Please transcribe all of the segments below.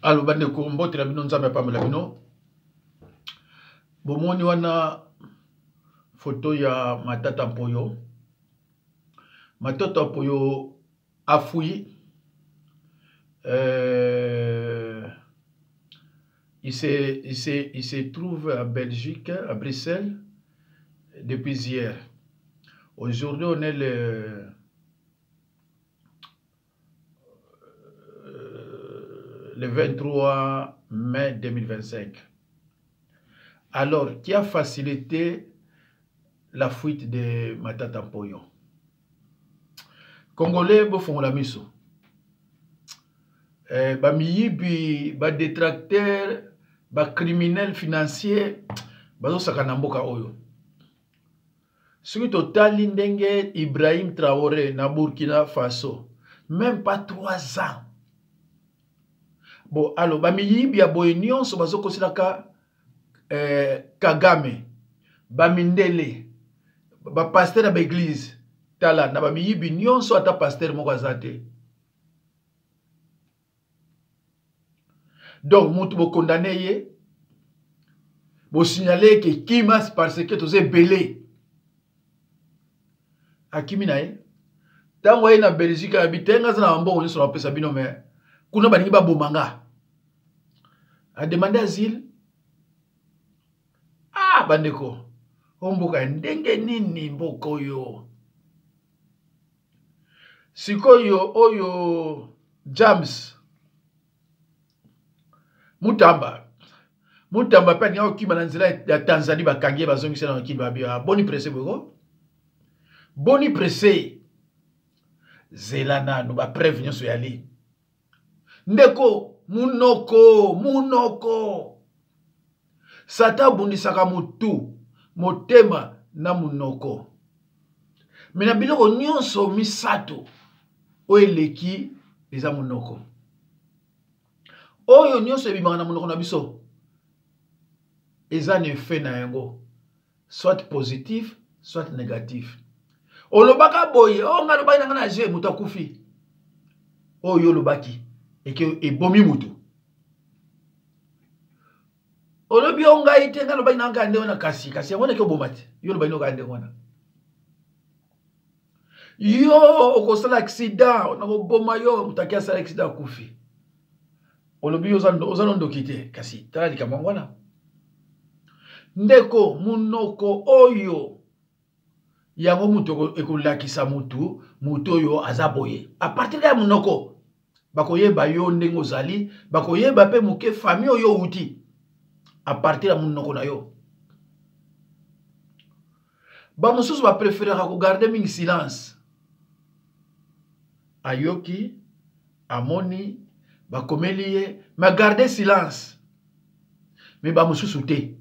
Alo bande ko mbote la bino nzambe pa mela bino. Bomoni wana photo ya Matata Mpoyo. Matata Mpoyo a fouillé. Il se trouve à Belgique, à Bruxelles, depuis hier. Aujourd'hui, on est le 23 mai 2025. Alors, qui a facilité la fuite de Matata Mpoyo? Congolais, bon, la miso. Bamiyibi, ba détracteur, ba criminel financier, bazo sakana mboka oyo. Celui total ndenge Ibrahim Traoré na Burkina Faso, même pas 3 ans. Bon, alors, bamiyibi ya boye nyonso bazo kosilaka Kagame, bamindele, ba pasteur na l'église, tala na bamiyibi nyonso ata pasteur moko azate. Donc, moutou bo condamné ye, bo signaler que Kimas parce que tu es belé. A Kimi na ye, tango ye na Belgique habite nga zana mbo on sur la pesa bino mais kuna baningi ba bomanga. A demandé asile. Ah bandeko. Omboka ndenge nini mboko yo. Sikoyo oyo James Mutamba pa nga okima na nzela ya Tanzanie bakangie bazongisa na kiba bia boni pressé boko. Boni pressé zelana no ba preuve nyonso yali. Ndeko munoko sata bundisaka mutu motema na munoko. Mena biloko nyonso misato oeleki eza munoko. Oyo nyonso ebimaka na munoko na biso eza ne fait na yango soit positif soit négatif. Olobaka boye nga lobaki na nga na je mutu akufi. Oyo lobaki eke ebomi mutu. Olobi onga ite nga lobaki na nga nde wana kasi yango ke bomati. Yo lobaki no kande wana. Yo okosala accident na boma yo mutaki asala accident akufi. Olobi ozano ndokite kasi tala likambo wana. Ndeko munoko oyo yango mutu ekolakisa mutu oyo azaboye. A partir ya munoko bakoyeba yo ndenge ozali, bakoyeba pe muke famille oyo uti. A partir ya munoko na yo. Ba mususu ba préférer ko garder mingi silence. Ayoki amoni bakomeli ye ma garder silence. Mais ba mususu te.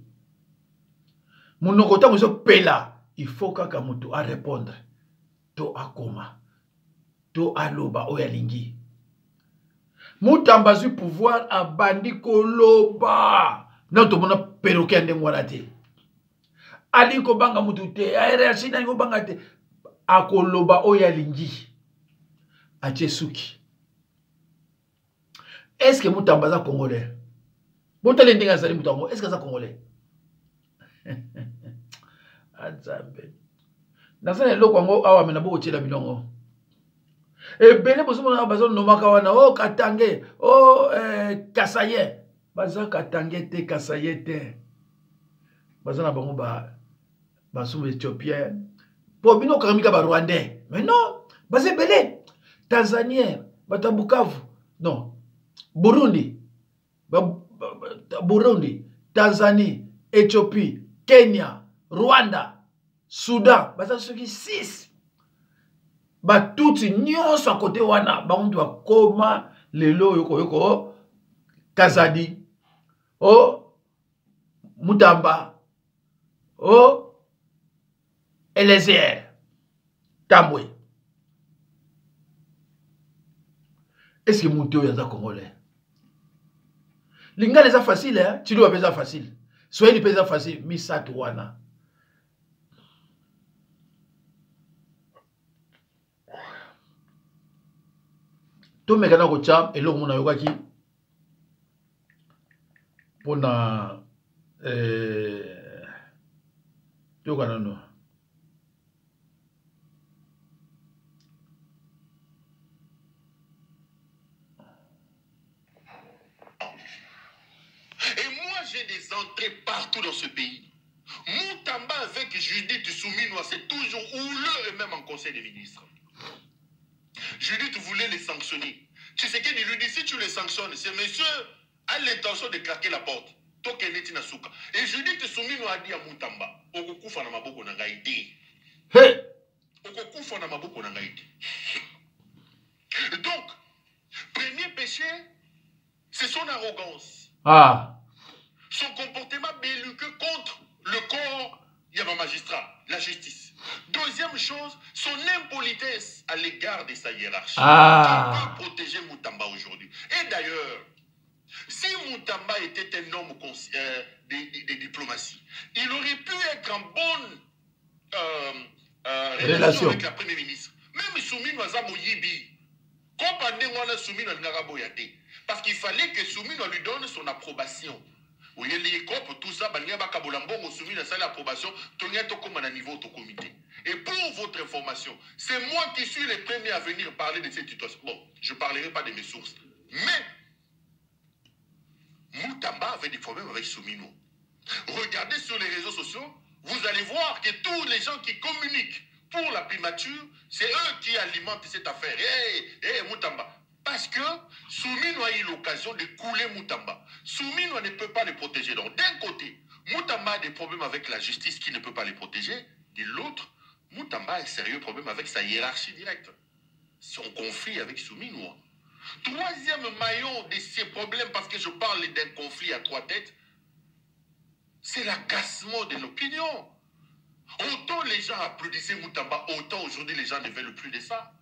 Munoko ta muso pela. Il faut kaka mutu a répondre. To akoma. To aloba oyalingi. Mutamba zu pouvoir a bandi koloba. Non to mona perroquet ndenge wana te. Ali ko banga mutu te. Aération na ko banga te. Akoloba oyalingi. Achesuki. Est-ce que Mutamba za congolais? Mutale ndenge azali mutango. Est-ce que za congolais? Azambe. Nasana eloko ngo awa mena boko tshela bilongo. Ebele bosomo na bazo nomaka wana Katange, Kasaye. Baza Katange te Kasaye te. Baza na bango basumu Éthiopien. Po bino kamika ba Rwandais. Mais non, baza ebele. Tanzanien, bata Bukavu. Non. Burundi. Burundi, Tanzanie, Éthiopie, Kenya, Rwanda, Soudan, baza soki 6. Ba tuti nyonso à côté wana, ba mundu akoma lelo yoko Kazadi. Mutamba. Eliezer. Tambwe. Est-ce que mon théo yaza congolais? Linga les a facile, hein? Tu dois faire facile. Soyez les facile, misat wana. To mekana ko cham eloko mona yokaki On a... Yoganano. Et moi, j'ai des entrées partout dans ce pays. Moutamba avec Judith Souminoua, c'est toujours houleux et même en conseil des ministres. Judith voulait les sanctionner. Tu sais qu'il lui dit, si tu les sanctionnes, ce monsieur a l'intention de claquer la porte. Et Judith Souminoua a dit à Moutamba, Okukufa na maboko na ngai te. Okukufa na maboko na ngai te. Donc, premier péché, c'est son arrogance. Son comportement belliqueux contre le corps, il y a un magistrat, la justice. Deuxième chose, son impolitesse à l'égard de sa hiérarchie. Qui peut protéger Moutamba aujourd'hui. Et d'ailleurs, si Moutamba était un homme de diplomatie, il aurait pu être en bonne relation avec la première ministre. Même Soumino Azamoyibi. Parce qu'il fallait que Soumino lui donne son approbation. Oui, les copes, tout ça, Soumino a l'approbation, tout à niveau de comité. Et pour votre information, c'est moi qui suis le premier à venir parler de cette situation. Bon, je ne parlerai pas de mes sources. Mais Moutamba avait des problèmes avec Soumino. Regardez sur les réseaux sociaux, vous allez voir que tous les gens qui communiquent pour la primature, c'est eux qui alimentent cette affaire. Moutamba. Parce que Soumino a eu l'occasion de couler Moutamba. Soumino ne peut pas les protéger. Donc, d'un côté, Moutamba a des problèmes avec la justice qui ne peut pas les protéger. De l'autre, Moutamba a un sérieux problème avec sa hiérarchie directe. Son conflit avec Soumino. Troisième maillon de ces problèmes, parce que je parle d'un conflit à trois têtes, c'est l'agacement de l'opinion. Autant les gens applaudissaient Moutamba, autant aujourd'hui les gens ne veulent plus de ça.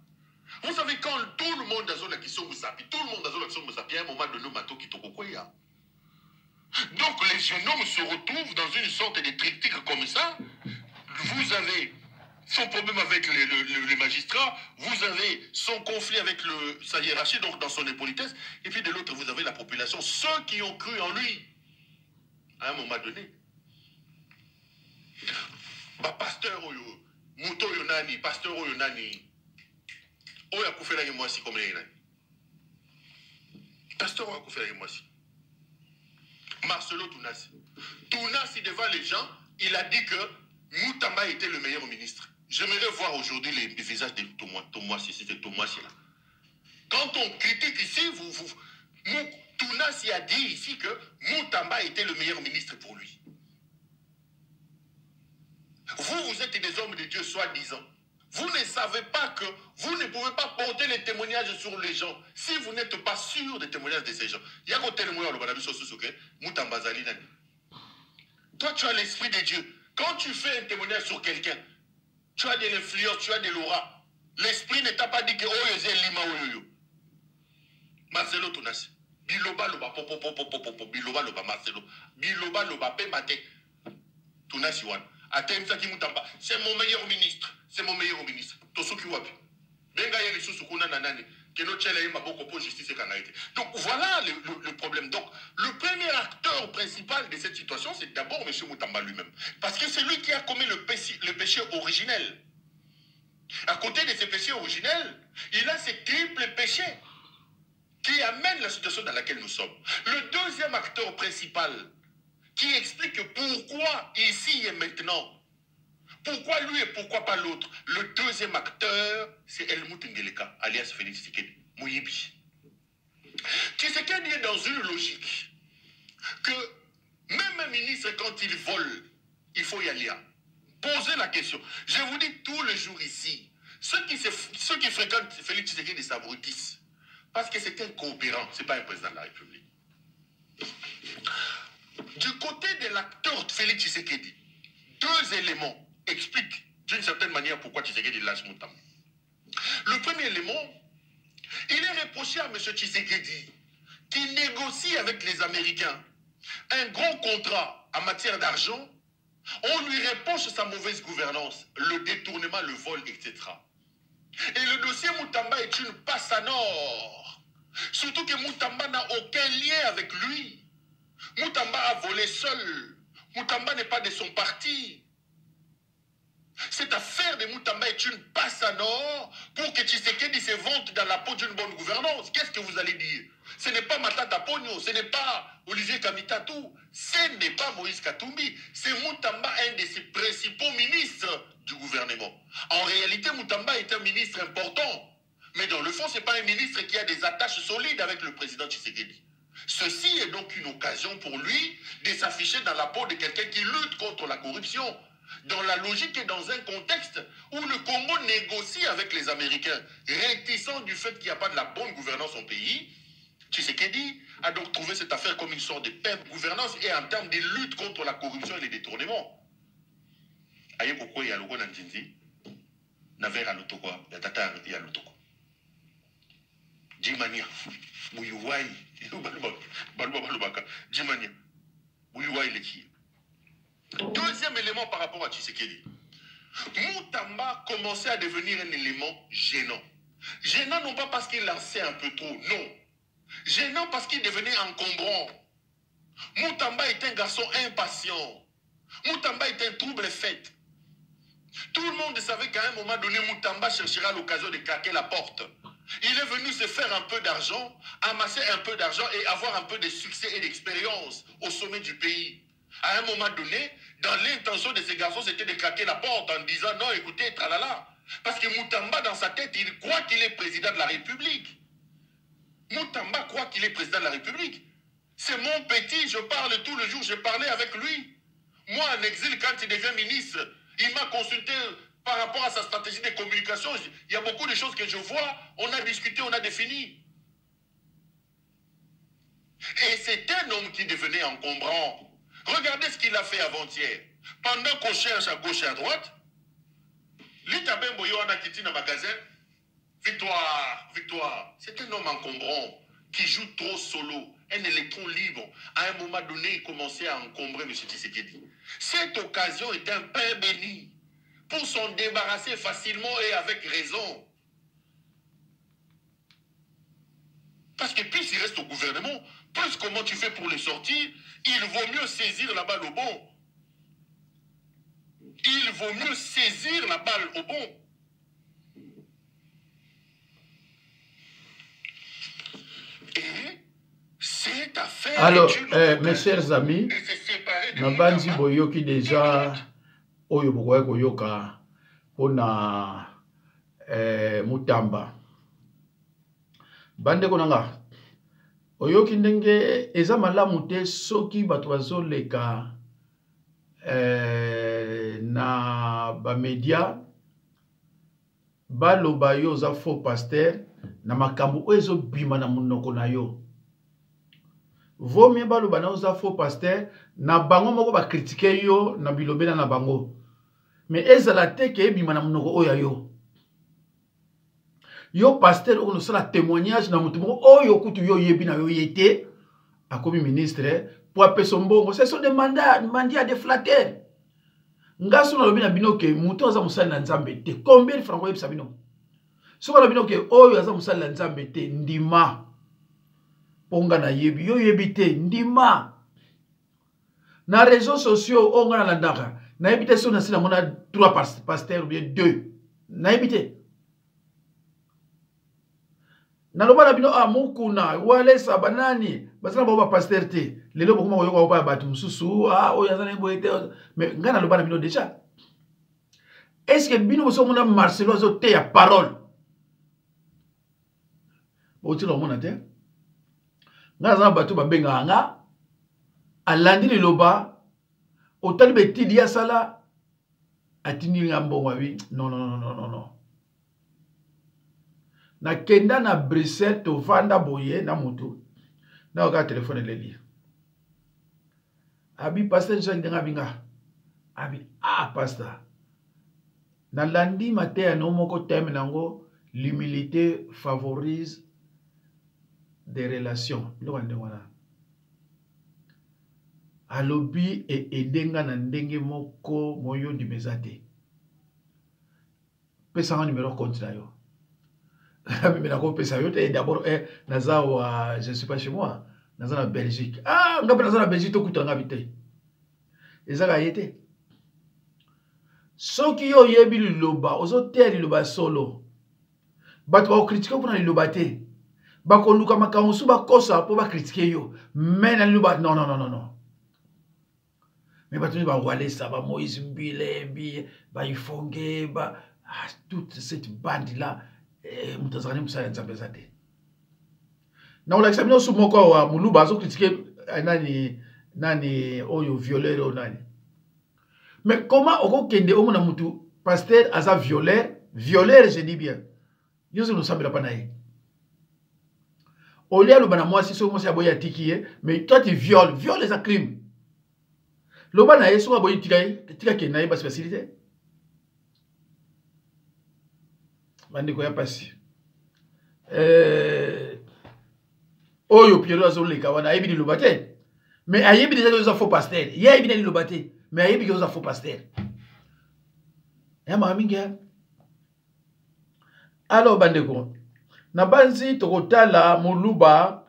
Vous savez, quand tout le monde a la question Moussapi, tout le monde a la question Moussapi, à un moment donné, Mato Kitokokoya. Donc les jeunes hommes se retrouvent dans une sorte de triptyque comme ça. Vous avez son problème avec les magistrats, vous avez son conflit avec sa hiérarchie, donc dans son impolitesse, et puis de l'autre, vous avez la population, ceux qui ont cru en lui. À un moment donné. Pasteur Oyo, Mouto Yonani, Pasteur Oyonani, Oya Koufela Yemoisi comme les Pasteur Oya Koufela Yemoisi. Marcelo Tounassi. Tounassi devant les gens, il a dit que Moutamba était le meilleur ministre. J'aimerais voir aujourd'hui les visages de Toumouassi, c'était Toumouassi là. Quand on critique ici, Tounassi a dit ici que Moutamba était le meilleur ministre pour lui. Vous êtes des hommes de Dieu, soi-disant. Vous ne savez pas que vous ne pouvez pas porter les témoignages sur les gens si vous n'êtes pas sûr des témoignages de ces gens. Toi, tu as l'esprit de Dieu. Quand tu fais un témoignage sur quelqu'un, tu as de l'influence, tu as de l'aura. L'esprit ne t'a pas dit que Marcelo Tounassi. Biloba loba biloba loba Marcelo. Biloba loba pe mate. Tounassi wan. C'est mon meilleur ministre. C'est mon meilleur ministre. Donc voilà le problème. Donc le premier acteur principal de cette situation, c'est d'abord M. Moutamba lui-même. Parce que c'est lui qui a commis le péché originel. À côté de ce péché originel, il a ce triple péché qui amène la situation dans laquelle nous sommes. Le deuxième acteur principal qui explique pourquoi ici et maintenant, pourquoi lui et pourquoi pas l'autre. Le deuxième acteur, c'est Helmut Ngeleka, alias Félix Tshisekedi, Moyibi. Tshisekedi est dans une logique que même un ministre, quand il vole, il faut y aller. Posez la question. Je vous dis tous les jours ici, ceux qui fréquentent Félix Tshisekedi s'abrutissent. Parce que c'est un coopérant, ce n'est pas un président de la République. Du côté de l'acteur Félix Tshisekedi, deux éléments expliquent d'une certaine manière pourquoi Tshisekedi lâche Moutamba. Le premier élément, il est reproché à M. Tshisekedi qui négocie avec les Américains un gros contrat en matière d'argent. On lui reproche sa mauvaise gouvernance, le détournement, le vol, etc. Et le dossier Moutamba est une passe à nord. Surtout que Moutamba n'a aucun lien avec lui. Moutamba a volé seul. Moutamba n'est pas de son parti. Cette affaire de Moutamba est une passe en or pour que Tshisekedi se vante dans la peau d'une bonne gouvernance. Qu'est-ce que vous allez dire? Ce n'est pas Matata Pogno, ce n'est pas Olivier Kamitatou, ce n'est pas Moïse Katumbi, c'est Moutamba, un de ses principaux ministres du gouvernement. En réalité, Moutamba est un ministre important, mais dans le fond, ce n'est pas un ministre qui a des attaches solides avec le président Tshisekedi. Ceci est donc une occasion pour lui de s'afficher dans la peau de quelqu'un qui lutte contre la corruption, dans la logique et dans un contexte où le Congo négocie avec les Américains, réticent du fait qu'il n'y a pas de la bonne gouvernance au pays. Tshisekedi a donc trouvé cette affaire comme une sorte de perte de gouvernance et en termes de lutte contre la corruption et les détournements. Aye koko ya logo na nzinzi, na vera lotoko, ya tata ya lotoko. Jimania, buyuwai, balubaka, Jimania, buyuwai leki. Deuxième élément par rapport à Tshisekedi. Moutamba commençait à devenir un élément gênant. Gênant non pas parce qu'il lançait un peu trop, non. Gênant parce qu'il devenait encombrant. Moutamba est un garçon impatient. Moutamba est un trouble fait. Tout le monde savait qu'à un moment donné, Moutamba cherchera l'occasion de claquer la porte. Il est venu se faire un peu d'argent, amasser un peu d'argent et avoir un peu de succès et d'expérience au sommet du pays. À un moment donné, dans l'intention de ces garçons, c'était de claquer la porte en disant non, écoutez, tralala. Parce que Moutamba, dans sa tête, il croit qu'il est président de la République. Moutamba croit qu'il est président de la République. C'est mon petit, je parle tout le jour, je parlais avec lui. Moi, en exil, quand il devient ministre, il m'a consulté par rapport à sa stratégie de communication. Il y a beaucoup de choses que je vois, on a discuté, on a défini. Et c'est un homme qui devenait encombrant. Regardez ce qu'il a fait avant-hier. Pendant qu'on cherche à gauche et à droite, l'Itabem Boyoana qui tient dans le magasin, victoire, victoire. C'est un homme encombrant qui joue trop solo, un électron libre. À un moment donné, il commençait à encombrer M. Tshisekedi. Cette occasion est un pain béni pour s'en débarrasser facilement et avec raison. Parce que plus il reste au gouvernement, plus comment tu fais pour les sortir, il vaut mieux saisir la balle au bon. Il vaut mieux saisir la balle au bon. Et cette affaire... Alors, mes chers amis, Nabandi Boyoki déjà, Oyo Bokoye Koyoka, Pona Moutamba. Bande Konanga, Oyoki Ndenge, Eza malamu te soki bato bazoleka na ba media baloba yo za faux pasteur na makambo oyo bima na munoko na yo. Vaut mieux baloba na za faux pasteur na bango moko ba critiquer yo na bilobela na bango. Mais ezala te ke bima na munoko oyo yo. Yo pasteur on sala témoignage na mutu moko oyo kutu yo yebi na yo yete akomi ministre pour appeler son bongo. Ce sont des mandats de flatteurs. Ngaso na lobi na bino ke mutu aza musali na nzambe te. Combien de francs yebisa bino? Soka na bino ke oyo aza musali na nzambe te ndima. Ponga na yebi yo yebi te ndima. Na réseaux sociaux onga na landaka. Na yebi te so na sila mona 3 pasteurs ou bien 2. Na yebi te. Na loba na bino mukuna wale sabanani basana ba pasteur te lelo bokuma koyoka ba batu mususu oyo azana boyete mais ngana loba na bino déjà est-ce que bino so mona Marcelo zo te ya parole boti lo mona te ngana za batu ba benga nga alandi liloba otali betidi ya sala atini ngambo wabi non na kenda na Bruxelles to vanda boye na mutu na oka telefone leli abi pasteur Jean Ndenga binga abi pasteur na landi matin no moko thème nango l'humilité favorise des relations ndo wande wana alobi edenga na ndenge moko moyo ndi mezate pesa nga numéro compte na yo. D'abord, je ne suis pas chez moi. naza na Belgique. Ah, ngape naza na Belgique tokuta nga bite. Ezaka yete. Soki yo yebi liloba, ozo te liloba solo. Bato ba critiquer pour na liloba te. Ba koluka makambo su ba kosa po ba critiquer yo. Mais na liloba non non non non non. Mais bato ba wale ça ba Moïse Mbile bi ba Ifonge ba toute cette bande là mutazani musala nzambe zate. Na ola examiner su moko wa muluba zo critiquer nani oyo violeur o nani. Mais comment on kende omona mutu pasteur aza violeur je dis bien. Yozo no sambela panaye. Olia lo bana moi si so mo sa boya tikiye, mais toi tu violes les crimes. Lo bana yeso boya tika ke naye ba facilité. Bandi ko ya pasi. Oyo Pierre azo le kawana ayebi di lobate. Mais ayebi déjà que ça faux pasteur. Yebi di lobate. Mais ayebi que ça faux pasteur. Ya maminga. Alors bandeko. Na banzi tokotala muluba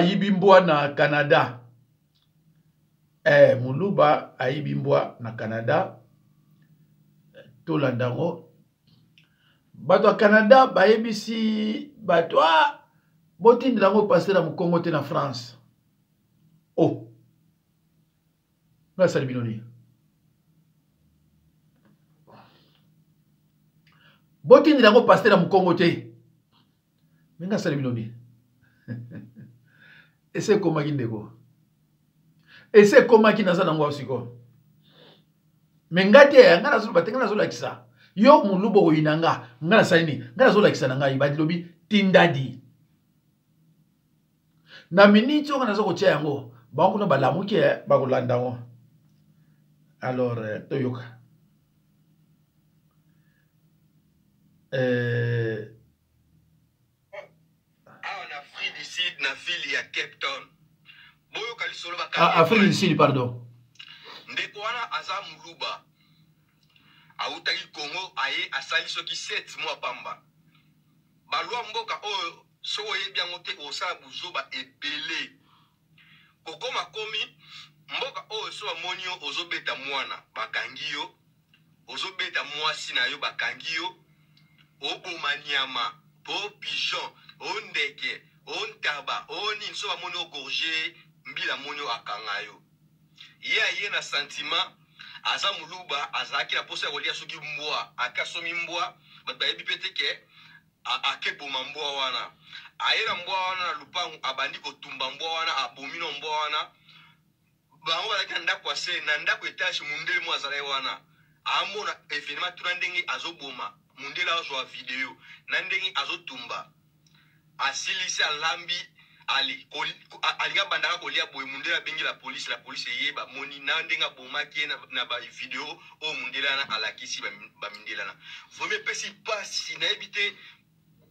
yibimbwa na Canada. Muluba ayibimbwa na Canada. Tolandango. Bato a Canada bayebisi bato botindi lango pasteur na Mukongo te na France. Oh. Nga sali binoni. Botindi lango pasteur na Mukongo te. Nga sali binoni. Ese koma kindeko. Ese koma kinaza nango osiko. Mengate ngana zulu batenga zulu akisa. Yo mulubo oyinanga ngana salini ngana zulu akisa nanga ibadi lobi tindadi. Na minute on a zo tia yango ba ko no balamuke ba ko landa ngo. Alors toyoka. En Afrique du Sud, na ville ya Cape Town. Boyo kali solo ba Afrique du Sud, pardon. Ndeko wana aza muluba. Autaki Congo aye asali soki 7 mois pamba. Balwa mboka oyo so yebi yango te osala buzoba ebele. Kokoma komi mboka oyo so amoni yo ozobeta mwana bakangi yo. Ozobeta mwasi na yo bakangi yo. Oboma nyama, po pigeon, ondeke, ontaba, oni so amoni ogorge mbila moni akanga yo. Ye na sentiment aza muluba azaki na posa kolia soki mbwa akasomi mbwa bato yebi peteke akeboma mbwa wana ayera mbwa wana na lupangu abandi kotumba mbwa wana abomino mbwa wana bango balaki na ndako ase na ndako etage mundele mwa azalai wana amona evenement tuna ndenge azoboma mundele azwa video na ndenge azotumba asilisi alambi alinga bandaka kolia boye mundele abengi la police eyeba moni na ndenga bomaki na ba video o mundele na alakisi ba mindele na vome pesi pasi na ebite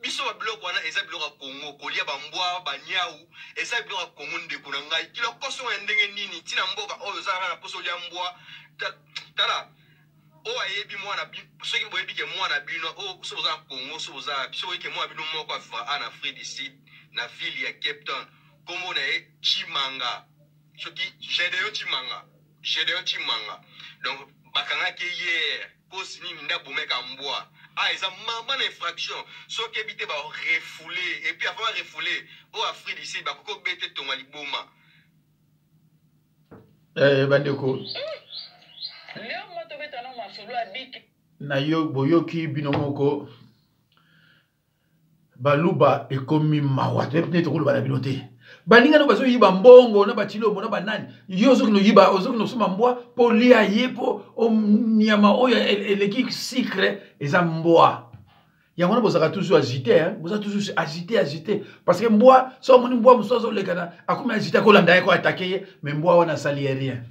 biso ba bloko wana eza biloko Congo kolia ba mbwa ba nyau eza biloko Congo ndeko na ngai kilo koso ya ndenge nini tina mboka oyo zaka na poso lia mbwa tala o ayebi mwana soki boyebi ke mwana bino o so za Congo so za biso ke mwana bino moko afa en Afrique du Sud na ville ya Cape Town comme on est Chimanga soki Gédéon Chimanga donc bakanga ke hier kosi ni ndabo meka mbwa ils ont une infraction. Sauf qu'ils ont refoulé. Et puis avant de refouler, au Afrique d'ici, ils ont bêté ton maliboma. Bandeko. Na yo boyoki binomoko. Baluba ekomi mawa. Peut-être que le binoté. Baninga no bazo yiba mbongo na batilo bona banani yozo kino yiba ozo kino suma mbwa po lia yepo o nyama oyo eleki secret eza mbwa yango na bozaka toujours agité hein boza toujours agité parce que mbwa so moni mbwa musozo lekana akoma agité ko landa ko attaquer mais mbwa wana sali rien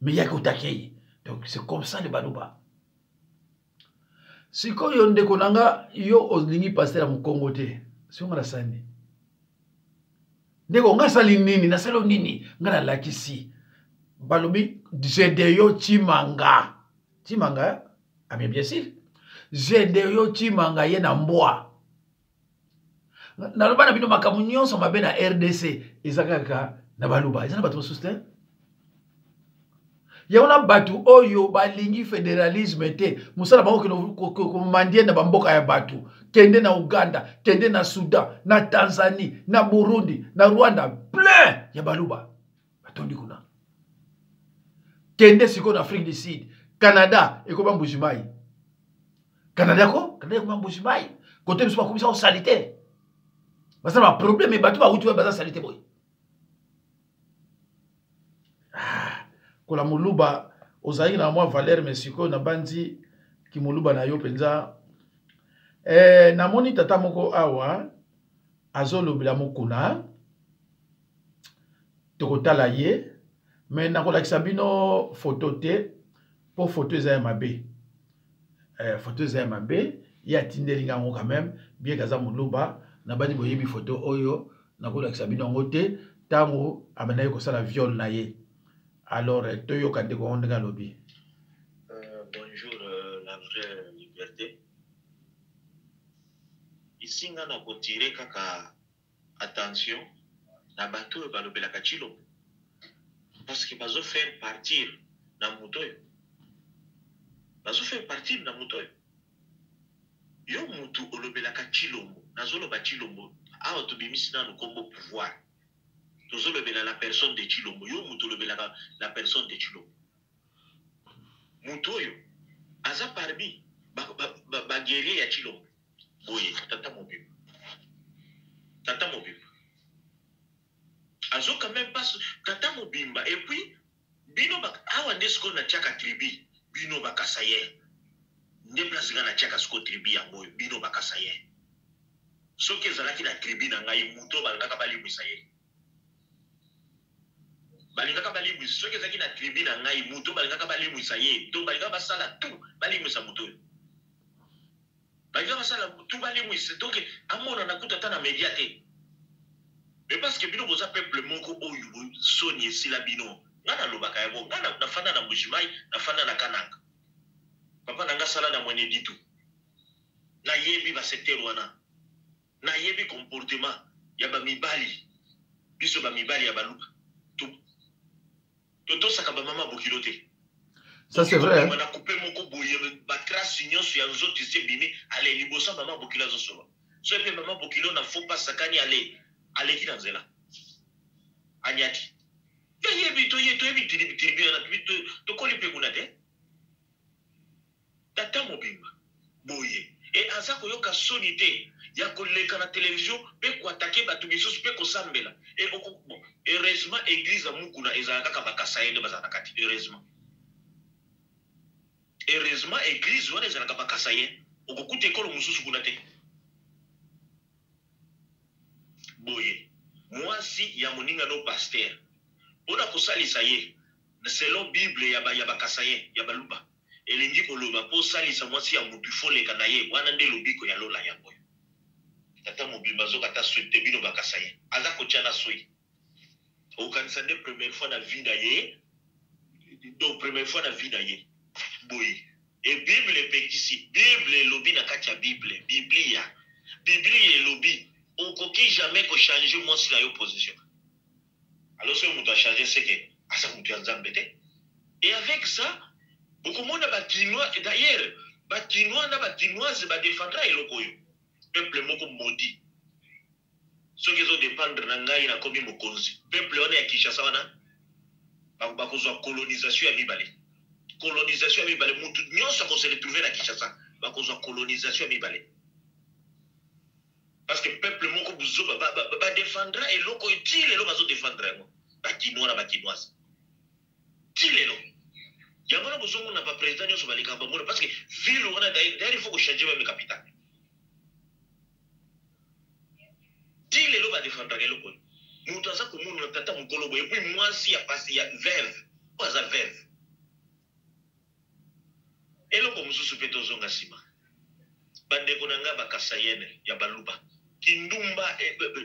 mais yako attaquer donc c'est comme ça le baluba siko yo ndeko nanga yo olingi passer à Mukongo te si on a sani ndeko nga sali nini na selo nini nga na lakisi balobi Gédéon Chimanga mais bien sûr Gédéon Chimanga ye na mbwa naloba na bino makambo nyonso mabe na RDC eza kaka na baluba eza na bato mosusu te yango na bato oyo balingi fédéralisme te mosala bango komandie na bamboka ya bato kende na Uganda kende na Sudan na Tanzanie na Burundi na Rwanda plein ya baluba batondi kuna kende siko na Afrique du Sud Canada ekoba mbujimai Canada ekoba mbujimai côté biso bakomisa salite basa ba problème bato ba uti baza salite boy kola muluba ozali na mwa Valère Mesiko na bandi ki muluba na yo penza namoni tata moko awa azolobela mokuna tokotala ye mais nakolakisa bino photo te po photo eza ya mabe photo eza ya mabe ya tindelinga ngo quand même bien kaza muluba na bandi boyebi photo oyo nakolakisa bino ngo te tango abanaye kosala viol na ye. Alors, Toyo Kandeko Ondega Lobby. Bonjour, la vraie liberté. Ici, on a tiré kaka attention na bateau et balobela kachilo. Parce que bazo faire partir na mutoyo. Bazo faire partir na mutoyo. Yo mutu olobela kachilombo. Nazolo bachilombo. A otobimisi na no combo pouvoir. Nous avons la personne de Chilombo. Yo mutu la personne de Chilombo. Mutoyo. Aza parmi ba guerrier ya Chilombo. Boye, tata mobile. Tata mobile. Azo quand même pas tata mobimba. Et puis, bino bak awandesko na chaka tribi. Bino bakasaye. Ndeplasiga na chaka sko tribi ya boye. Bino bakasaye. Soke zalaki na tribi na ngai muto balaka bali mwisaye. Balingaka balimu soki ezaki na tribu na ngai muto balingaka balimu isaye donc balingaka basala tout balimu sa muto balingaka basala tout balimu isaye donc amona nakuta ta na media te mais parce que bino boza peuple moko oyo soni esila bino ngana lobaka yabo ngana nafana na Mbushimai nafana na Kananga papa nanga sala na mwenye ditu na yebi ba secteur wana na yebi comportement ya ba mibali biso ba mibali ya baluka Toto sakaba mama bokilote. Ça c'est vrai. On a coupé mon koboye ba trace union sur les autres ici bimi allez libosa mama bokilo zo solo. So pe mama bokilo na faut pas sakani aller qui dans zela. Anyati. Ya yebi to yebi tribi na to koli pe kunate. Tata mobimba. Boye. Et azako yoka sonité ya koleka na télévision pe ko attaquer batu biso pe ko sambela. Et bon, heureusement église mukuna ezalaka ka bakasayende bazana kati heureusement. Heureusement église wana ezalaka bakasayende okokute ekolo mususu kuna te. Boye. Mwasi ya moninga no pasteur. Ona kosalisa ye selon Bible ya bakasayende ya baluba. Elingi koloba po salisa mwasi ya mutu foleka na ye wana nde lobiko ya lola yango. Tata mobimba zo kata souhaité bino bakasaye aza kotiana soi okanisa nde première fois na vie na ye donc première fois na vie na ye boye et Bible pekisi Bible lobi na kati ya Bible Biblia lobi okoki jamais ko changer moi si la yo position alors ce mutu a changer c'est que asa mutu ya nzambe te et avec ça beaucoup monde ba Kinois d'ailleurs ba Kinois na ba Kinoise ba défendra eloko yo peuple moko maudit ceux qui ont dépendre na ngai na komi mokonzi peuple wana ya Kinshasa wana bakozwa colonisation ya mibale mutu nyonso ko se retrouver na Kinshasa bakozwa colonisation ya mibale parce que peuple moko buzo ba défendra eloko utile lo bazo défendre ngo ba Kinois na ba Kinoise tilelo yango na buzo mona ba président nyonso balika ba mona parce que ville wana d'ailleurs il faut que changer même capitale. Si les lois va défendre le loco, nous avons ça comme nous n'entendons mon colobo et puis moi si a passé ya veuve, pas à veuve. Et le comme sous péto zonga sima. Bande konanga bakasayene ya baluba. Kindumba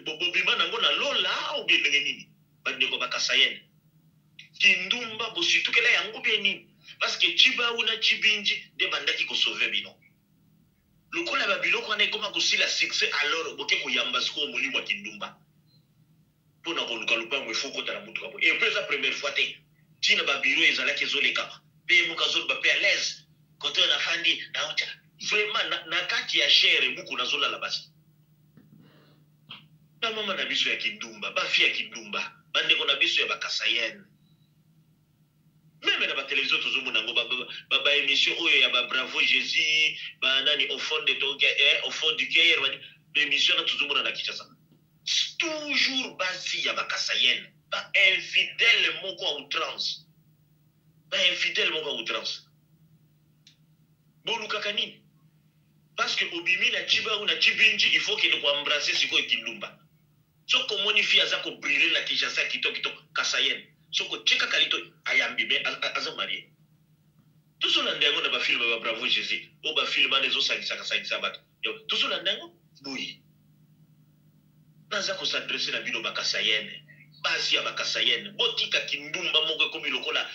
bobima nango na lola ou bien nini. Bande ko bakasayene. Kindumba bositu kela yango bien nini. Parce que chiba una chibinji de bandaki ko sauver bino. lokola babiloko wana ekoma kosila succès alors boke koyamba sikoyo molimo ya kindumba mpona koluka lupango efo kota na mutuka boye epe eza première fois te ntina babiro ezalaki ezolekama mpe moka azoloba mpe à l'aise kote oyo nafandi naota vraiment na kati ya chere buku nazolala basi bamama na biso ya kindumba bafi ya kindumba bandeko na biso ya bakasayene meme na batelevizio tozomona yango baémission oyo ya babravo jésus banani au fond du cœur baémission na tozomona na Kinshasa toujours basi ya bakasayene bainfidèle moko à outrance bolukaka nini parce que obimi na chiba ou na chibinji il faut qu'il doit embrasser sikoyo kindumba soko moni fi aza ko briller na Kinshasa kitoko kasayene soko cheka kalito ayambi be aza marié tout cela ndengo na ba film ba bravo jésus o ba film ane zo salisa bato tout cela ndengo boyi naza ko s'adresser na bino bakasayene basi ya bakasayene botika kindumba moko komi lokola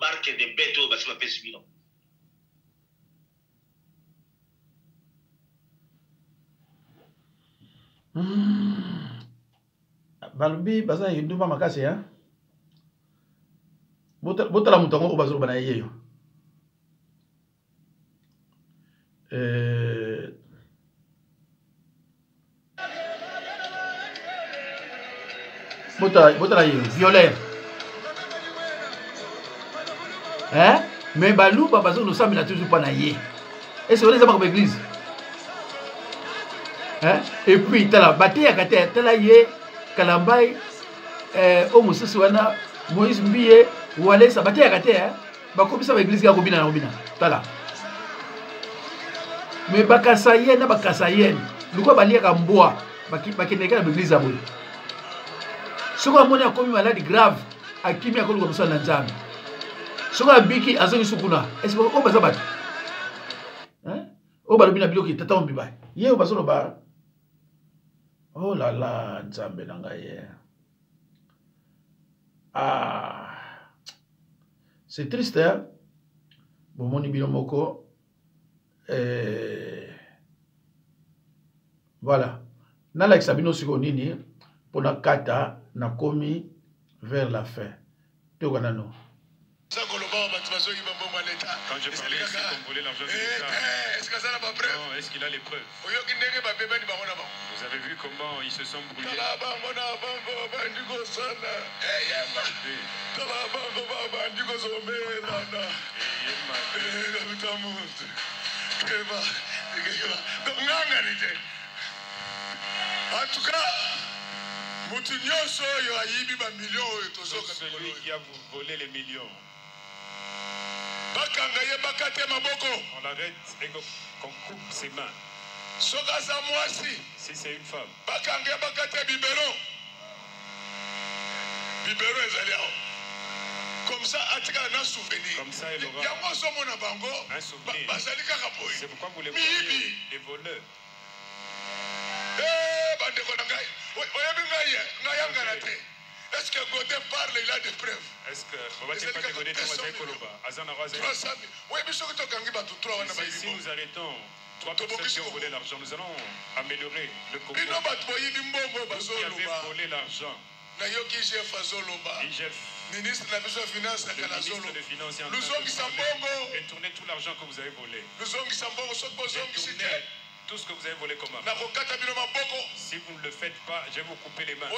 marque de bête o basi ba pesi bino balobi baza kindumba makasi ya botala moto yango oyo bazoloba na ye yo botala ye violeur mais baluba bazolosambela toujours mpa na ye ese wana eza makoba église et puis tala bateyaka te tala ye kalambai o mosusu wana Moïse Mbiye walesa bateyaka te bakomisa baeglise yako bina na obina tala me bakasayene na bakasayene lukwa baliaka mbwa bakendeka na baeglise ya boye soko amoni akomi maladi grave akimi akoluka mosala na nzambe soko abiki azongi sukuna esi o baza bato o balobi na biloko tata ombiba ye o bazoloba oh la la nzambe na ngai ye c'est triste hein bomoni bino moko voilà nalakisa bino siko nini mpona kata nakomi vers la fin toyoka nano Quand je parlais, est-ce qu'on volait l'argent de l'État? Est-ce que ça n'a pas preuve? Non, est-ce qu'il a les preuves? Vous avez vu comment ils se sont brûlés? En tout cas, celui qui a volé les millions. On l'arrête et qu'on coupe ses mains. Si c'est une femme. Comme ça, il aura un souvenir. C'est pourquoi vous les voyez, les voleurs. Est-ce que Godin parle, il a des preuves? Est-ce que si nous arrêtons 3 personnes qui ont volé l'argent, nous allons améliorer le Congo. Vous qui avez volé l'argent, IGF, ministre de Finances, détournez tout l'argent que vous avez volé. Détournez tout ce que vous avez volé comme argent. Si vous ne le faites pas, je vais vous couper les mains. Vous,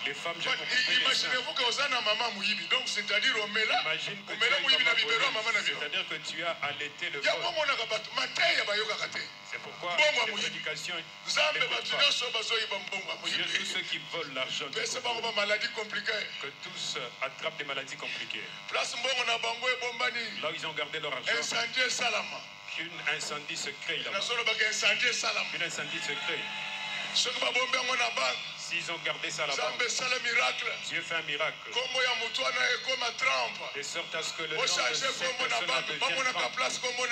les femmes, je vais vous couper les mains. Imaginez-vous que vous avez un maman mouyibi. Donc, c'est-à-dire, imagine que c'est-à-dire que tu as allaité le vol. C'est pourquoi les prédications tous ceux qui volent l'argent que tous attrapent des maladies compliquées. Là où ils ont gardé leur argent. Qu'une incendie se crée là-bas. Une incendie se crée. S'ils ont gardé ça là-bas, Dieu fait un miracle. De sorte à ce que le nom de cette personne devienne Trump. On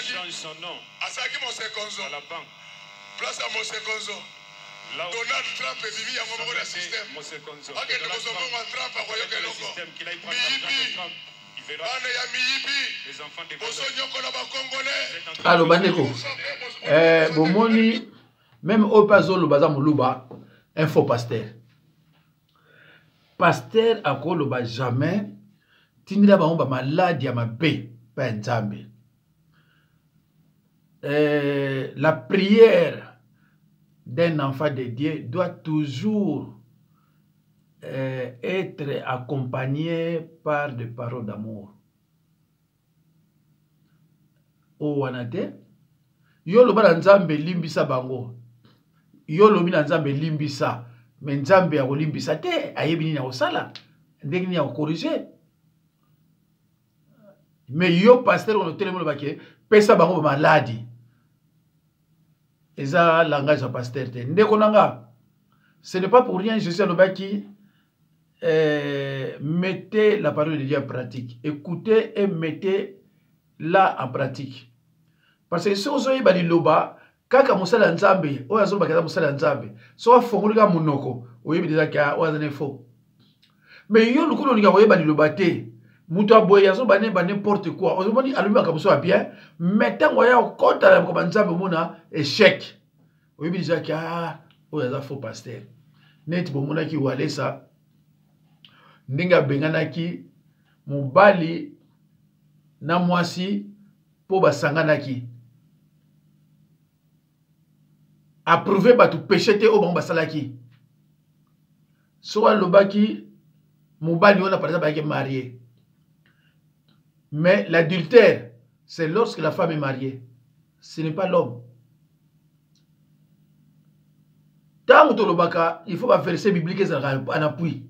change son nom à la banque. Là où Donald Trump est venu à mon système. Le système qu'il a pris l'argent de Trump. Les enfants des Alors, Bandeko, Bomoni, même au Pazo, le Bazar Moulouba, un faux pasteur. Pasteur, à quoi le bas jamais, Tindra Baomba malade, ma paix, pas un zambi. La prière d'un enfant de Dieu doit toujours être accompagnée par des paroles d'amour. O wanate yo loba na nzambe limbisa bango yo lobi na nzambe limbisa mais nzambe ya kolimbisa te ayebi nini ya kosala ndenge nini ya kokorige mais yo pasteur on telemo lobake pesa bango ba maladi eza langage ya pasteur te ndeko nanga ce n'est pas pour rien Jésus alobaki mettez la parole de Dieu en pratique, écoutez et mettez-la en pratique. Parce que si vous avez dit loba, kaka musala nzambe, oya zo bakata musala nzambe, so fongolika munoko, oyebi déjà ka oya zane faux. Mais yo lukuno nika oyeba di loba te, muto aboya zo bane ba n'importe quoi. Ozo boni alumi akamuso bien, mais tango ya okota la ko nzambe mona échec. Oyebi déjà ka oya za faux pasteur. Net bomona ki walesa ndinga benganaki mobali na mwasi po basanganaki approuvé batu péché te o bango basalaki so alobaki mobali on a par exemple été marié mais l'adultère c'est lorsque la femme est mariée, ce n'est pas l'homme. Tant que lobaka il faut pas verser biblique en appui.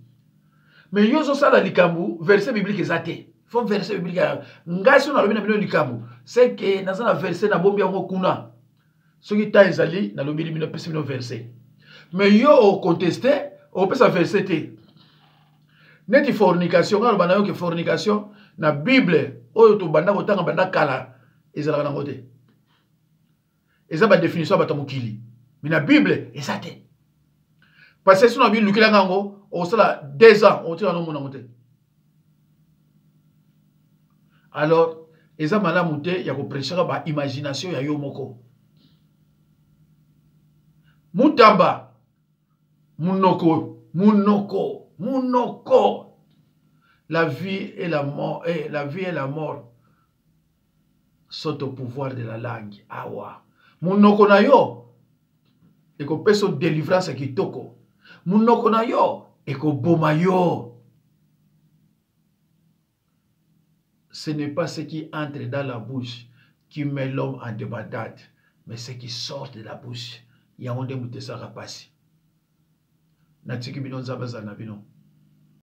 Mais yo so sala likambu verset biblique ezate. Faut verset biblique. Ngasi on a lobi na bino likambu. C'est que na ça verset na bombi yango kuna. Ce qui ta ezali na lobi bino pesi bino verset. Mais yo o contesté, o pesa verset te. Neti fornication, ngalo bana yo ke fornication na Bible oyo to banda kotanga banda kala ezala na ngote. Eza ba définition ba tamukili. Mais na Bible ezate. Parce que si on a vu le Kilangango, on sera 2 ans, on tire un homme monté. Alors, ils ont mal à monter, il y a une pression, il y a imagination, il y a yomoko. Moutamba, Mounoko, Mounoko, Mounoko. La vie et la mort, la vie et la mort sont au pouvoir de la langue. Awa. Mounoko na yo, et qu'on peut se délivrance qui toko. Munoko na yo, eko boma yo. Ce n'est pas ce qui entre dans la bouche qui met l'homme en débandade, mais ce qui sort de la bouche. Yawonde mutesa rapasi. Natiki bino nzaba za nabino.